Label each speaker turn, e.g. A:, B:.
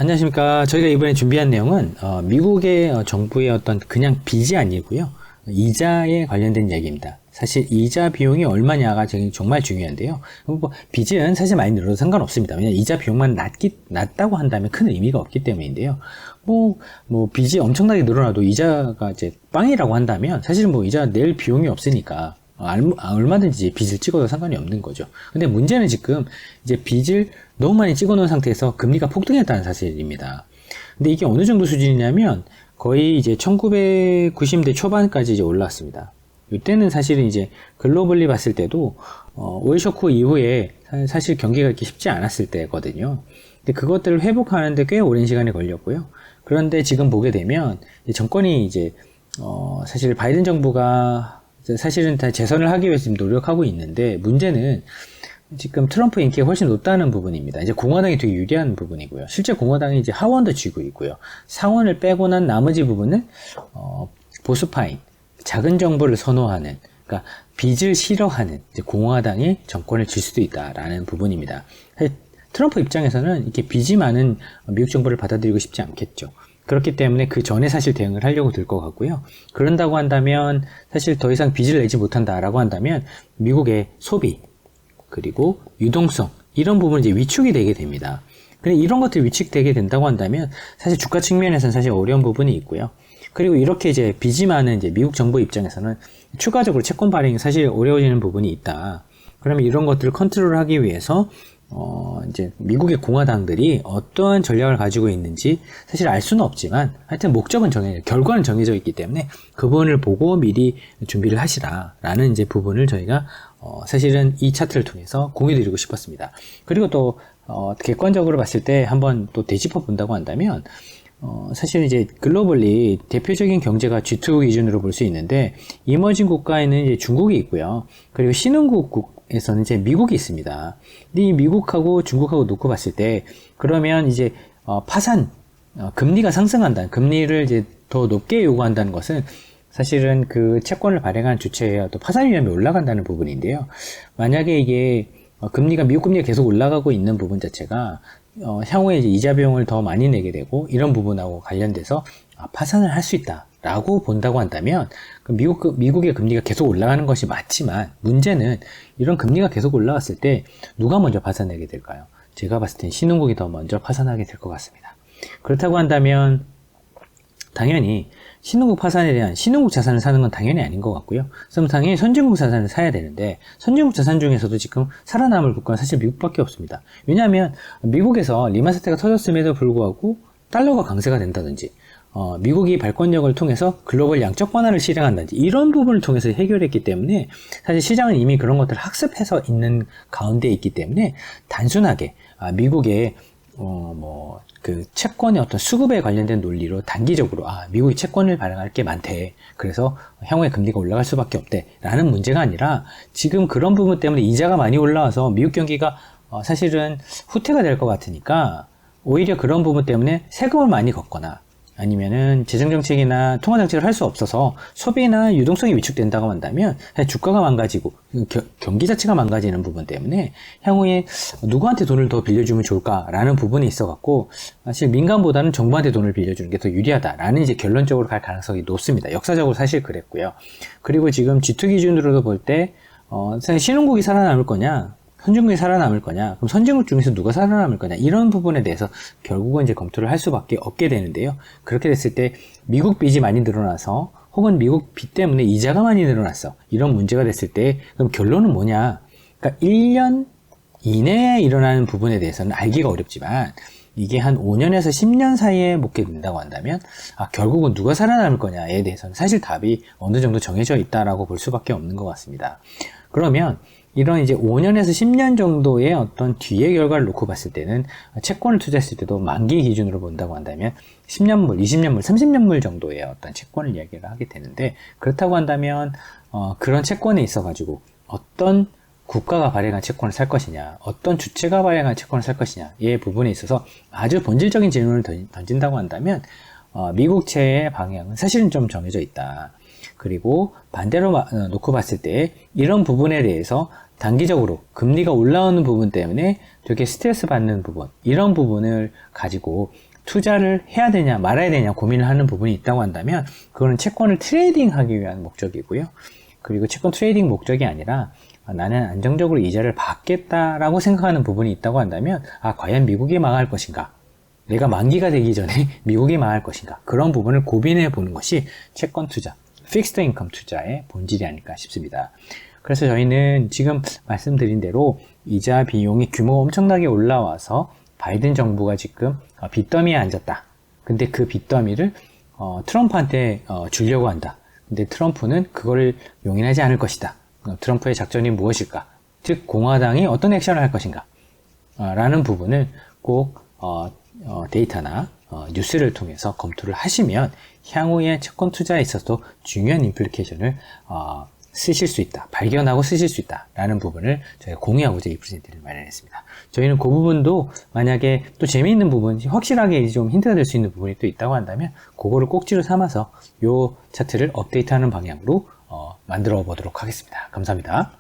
A: 안녕하십니까. 저희가 이번에 준비한 내용은 미국의 정부의 어떤 그냥 빚이 아니고요. 이자에 관련된 얘기입니다. 사실 이자 비용이 얼마냐가 정말 중요한데요. 뭐 빚은 사실 많이 늘어도 상관없습니다. 왜냐하면 이자 비용만 낮다고 한다면 큰 의미가 없기 때문인데요. 뭐 빚이 엄청나게 늘어나도 이자가 이제 빵이라고 한다면 사실은 뭐 이자 낼 비용이 없으니까 얼마든지 빚을 찍어도 상관이 없는 거죠. 근데 문제는 지금 이제 빚을 너무 많이 찍어 놓은 상태에서 금리가 폭등했다는 사실입니다. 근데 이게 어느 정도 수준이냐면 거의 이제 1990대 초반까지 이제 올라왔습니다. 이때는 사실은 이제 글로벌리 봤을 때도 오일 쇼크 이후에 사실 경기가 이렇게 쉽지 않았을 때거든요. 근데 그것들을 회복하는데 꽤 오랜 시간이 걸렸고요. 그런데 지금 보게 되면 정권이 이제 사실 바이든 정부가 사실은 다 재선을 하기 위해서 지금 노력하고 있는데 문제는 지금 트럼프 인기가 훨씬 높다는 부분입니다. 이제 공화당이 되게 유리한 부분이고요. 실제 공화당이 이제 하원도 쥐고 있고요. 상원을 빼고 난 나머지 부분은 보수파인 작은 정부를 선호하는, 그러니까 빚을 싫어하는 이제 공화당이 정권을 질 수도 있다라는 부분입니다. 트럼프 입장에서는 이렇게 빚이 많은 미국 정부를 받아들이고 싶지 않겠죠. 그렇기 때문에 그 전에 사실 대응을 하려고 들 것 같고요. 그런다고 한다면 사실 더 이상 빚을 내지 못한다라고 한다면 미국의 소비 그리고 유동성 이런 부분이 이제 위축이 되게 됩니다. 근데 이런 것들이 위축되게 된다고 한다면 사실 주가 측면에서는 사실 어려운 부분이 있고요. 그리고 이렇게 이제 빚이 많은 이제 미국 정부 입장에서는 추가적으로 채권 발행이 사실 어려워지는 부분이 있다. 그러면 이런 것들을 컨트롤하기 위해서 이제 미국의 공화당들이 어떠한 전략을 가지고 있는지 사실 알 수는 없지만 하여튼 목적은 결과는 정해져 있기 때문에 그 부분을 보고 미리 준비를 하시라라는 이제 부분을 저희가 사실은 이 차트를 통해서 공유드리고 싶었습니다. 그리고 또 객관적으로 봤을 때 한번 또 되짚어 본다고 한다면 사실 이제 글로벌리 대표적인 경제가 G2 기준으로 볼 수 있는데 이머징 국가에는 이제 중국이 있고요. 그리고 신흥국에서는 이제 미국이 있습니다. 근데 이 미국하고 중국하고 놓고 봤을 때 그러면 이제 금리가 상승한다는, 금리를 이제 더 높게 요구한다는 것은 사실은 그 채권을 발행한 주체의 또 파산 위험이 올라간다는 부분인데요. 만약에 이게 미국 금리가 계속 올라가고 있는 부분 자체가 향후에 이제 이자 비용을 더 많이 내게 되고 이런 부분하고 관련돼서 파산을 할 수 있다라고 본다고 한다면 미국의 금리가 계속 올라가는 것이 맞지만 문제는 이런 금리가 계속 올라갔을 때 누가 먼저 파산하게 될까요? 제가 봤을 땐 신흥국이 더 먼저 파산하게 될 것 같습니다. 그렇다고 한다면 당연히 신흥국 파산에 대한 신흥국 자산을 사는 건 당연히 아닌 것 같고요. 그럼 당연히 선진국 자산을 사야 되는데 선진국 자산 중에서도 지금 살아남을 국가는 사실 미국밖에 없습니다. 왜냐하면 미국에서 리만 사태가 터졌음에도 불구하고 달러가 강세가 된다든지 미국이 발권력을 통해서 글로벌 양적 완화를 실행한다든지 이런 부분을 통해서 해결했기 때문에 사실 시장은 이미 그런 것들을 학습해서 있는 가운데 있기 때문에 단순하게 미국의 그 채권의 어떤 수급에 관련된 논리로 단기적으로 미국이 채권을 발행할 게 많대, 그래서 향후에 금리가 올라갈 수밖에 없대 라는 문제가 아니라 지금 그런 부분 때문에 이자가 많이 올라와서 미국 경기가 사실은 후퇴가 될 것 같으니까 오히려 그런 부분 때문에 세금을 많이 걷거나 아니면은 재정정책이나 통화정책을 할 수 없어서 소비나 유동성이 위축된다고 한다면 주가가 망가지고 경기 자체가 망가지는 부분 때문에 향후에 누구한테 돈을 더 빌려주면 좋을까라는 부분이 있어갖고 사실 민간보다는 정부한테 돈을 빌려주는 게 더 유리하다라는 이제 결론적으로 갈 가능성이 높습니다. 역사적으로 사실 그랬고요. 그리고 지금 G2 기준으로도 볼 때 사실 신흥국이 살아남을 거냐 선진국이 살아남을 거냐, 그럼 선진국 중에서 누가 살아남을 거냐, 이런 부분에 대해서 결국은 이제 검토를 할 수밖에 없게 되는데요. 그렇게 됐을 때 미국 빚이 많이 늘어나서 혹은 미국 빚 때문에 이자가 많이 늘어났어, 이런 문제가 됐을 때 그럼 결론은 뭐냐? 그러니까 1년 이내에 일어나는 부분에 대해서는 알기가 어렵지만 이게 한 5년에서 10년 사이에 먹게 된다고 한다면 결국은 누가 살아남을 거냐에 대해서는 사실 답이 어느 정도 정해져 있다라고 볼 수밖에 없는 것 같습니다. 그러면 이런 이제 5년에서 10년 정도의 어떤 뒤의 결과를 놓고 봤을 때는 채권을 투자했을 때도 만기 기준으로 본다고 한다면 10년물, 20년물, 30년물 정도의 어떤 채권을 이야기를 하게 되는데, 그렇다고 한다면 그런 채권에 있어 가지고 어떤 국가가 발행한 채권을 살 것이냐, 어떤 주체가 발행한 채권을 살 것이냐의 부분에 있어서 아주 본질적인 질문을 던진다고 한다면 미국채의 방향은 사실은 좀 정해져 있다. 그리고 반대로 놓고 봤을 때 이런 부분에 대해서 단기적으로 금리가 올라오는 부분 때문에 되게 스트레스 받는 부분, 이런 부분을 가지고 투자를 해야 되냐 말아야 되냐 고민을 하는 부분이 있다고 한다면 그거는 채권을 트레이딩하기 위한 목적이고요. 그리고 채권 트레이딩 목적이 아니라 나는 안정적으로 이자를 받겠다라고 생각하는 부분이 있다고 한다면 과연 미국이 망할 것인가? 내가 만기가 되기 전에 미국이 망할 것인가? 그런 부분을 고민해 보는 것이 채권 투자, 픽스드 인컴 투자의 본질이 아닐까 싶습니다. 그래서 저희는 지금 말씀드린 대로 이자 비용이 규모가 엄청나게 올라와서 바이든 정부가 지금 빚더미에 앉았다. 근데 그 빚더미를 트럼프한테 주려고 한다. 근데 트럼프는 그거를 용인하지 않을 것이다. 트럼프의 작전이 무엇일까? 즉 공화당이 어떤 액션을 할 것인가? 라는 부분을 꼭 데이터나 뉴스를 통해서 검토를 하시면 향후에 채권 투자에 있어서 중요한 임플리케이션을 쓰실 수 있다. 발견하고 쓰실 수 있다. 라는 부분을 저희가 공유하고자 이 프레젠테이션을 마련했습니다. 저희는 그 부분도 만약에 또 재미있는 부분, 확실하게 좀 힌트가 될 수 있는 부분이 또 있다고 한다면 그거를 꼭지로 삼아서 요 차트를 업데이트하는 방향으로 만들어 보도록 하겠습니다. 감사합니다.